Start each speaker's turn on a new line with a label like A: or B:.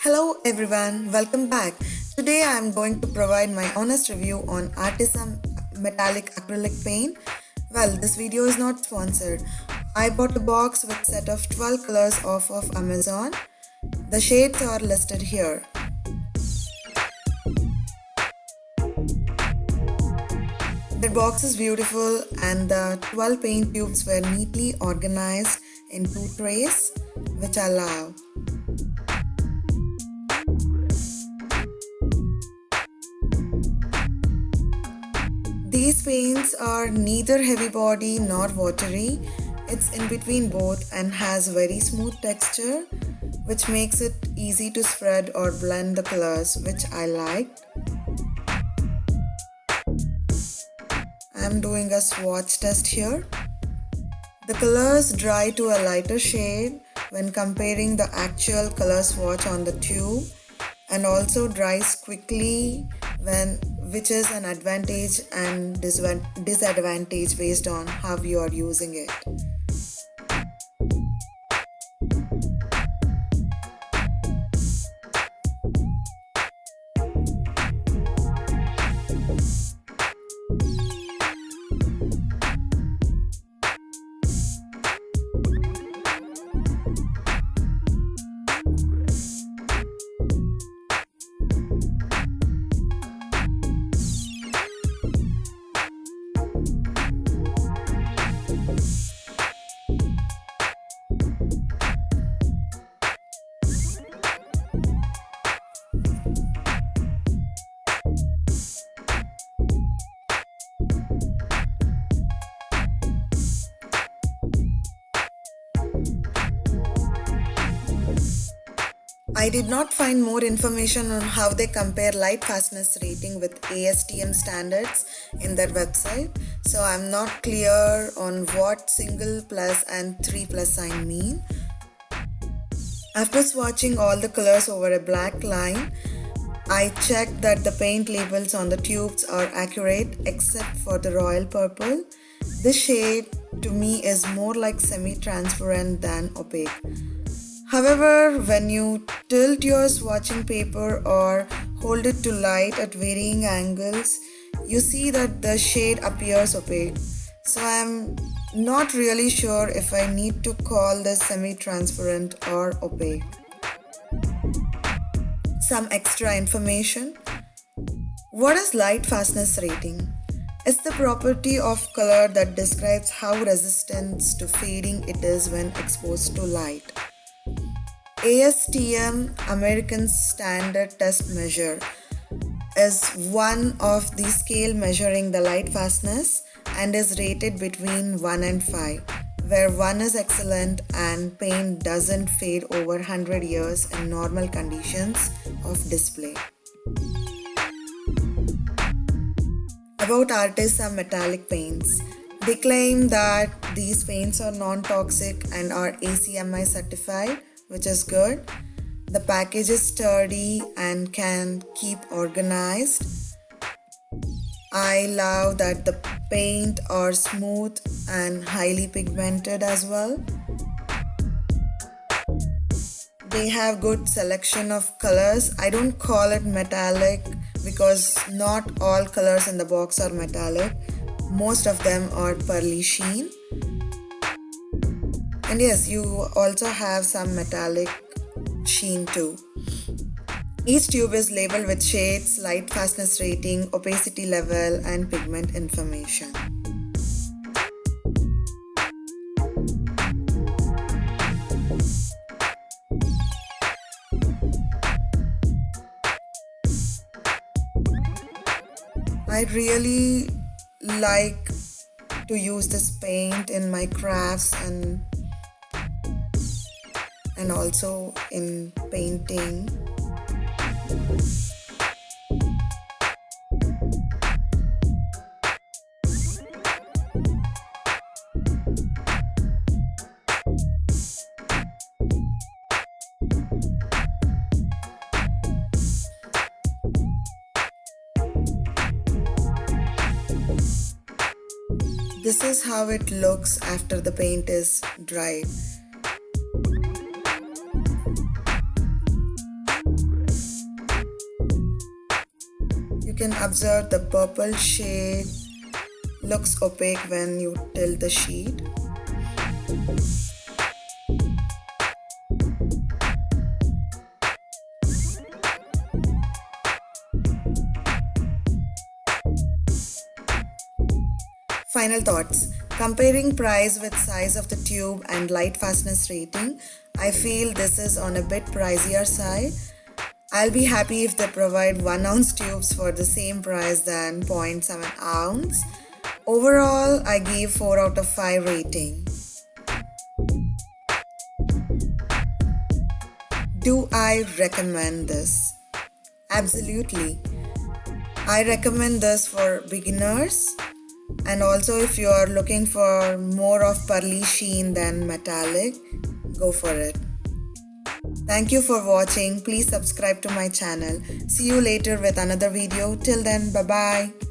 A: Hello everyone, welcome back. Today I am going to provide my honest review on Arteza metallic acrylic paint. Well, this video is not sponsored. I bought a box with set of 12 colors off of Amazon. The shades are listed here. The box is beautiful and the 12 paint tubes were neatly organized in two trays, which I love. These paints are neither heavy body nor watery. It's in between both and has very smooth texture, which makes it easy to spread or blend the colors, which I liked. I'm doing a swatch test here. The colors dry to a lighter shade when comparing the actual color swatch on the tube, and also dries quickly which is an advantage and disadvantage based on how you are using it. I did not find more information on how they compare light fastness rating with ASTM standards in their website, so I'm not clear on what single plus and 3 plus sign mean. After swatching all the colors over a black line, I checked that the paint labels on the tubes are accurate except for the royal purple. This shade to me is more like semi-transparent than opaque. However, when you tilt your swatching paper or hold it to light at varying angles, you see that the shade appears opaque. So I'm not really sure if I need to call this semi-transparent or opaque. Some extra information. What is light fastness rating? It's the property of color that describes how resistant to fading it is when exposed to light. ASTM American Standard Test Measure is one of the scale measuring the light fastness and is rated between 1 and 5, where 1 is excellent and paint doesn't fade over 100 years in normal conditions of display. About Arteza metallic paints. They claim that these paints are non-toxic and are ACMI certified, which is good. The package is sturdy and can keep organized. I love that the paint are smooth and highly pigmented as well. They have good selection of colors. I don't call it metallic because not all colors in the box are metallic. Most of them are pearly sheen. And yes, you also have some metallic sheen too. Each tube is labeled with shades, light fastness rating, opacity level, and pigment information. I really like to use this paint in my crafts and also in painting. This is how it looks after the paint is dried. can observe the purple shade looks opaque when you tilt the sheet. Final thoughts. Comparing price with size of the tube and light fastness rating, I feel this is on a bit pricier side. I'll be happy if they provide 1 ounce tubes for the same price than 0.7 ounce. Overall, I give 4 out of 5 rating. Do I recommend this? Absolutely. I recommend this for beginners, and also if you are looking for more of pearly sheen than metallic, go for it. Thank you for watching. Please subscribe to my channel. See you later with another video. Till then, bye bye.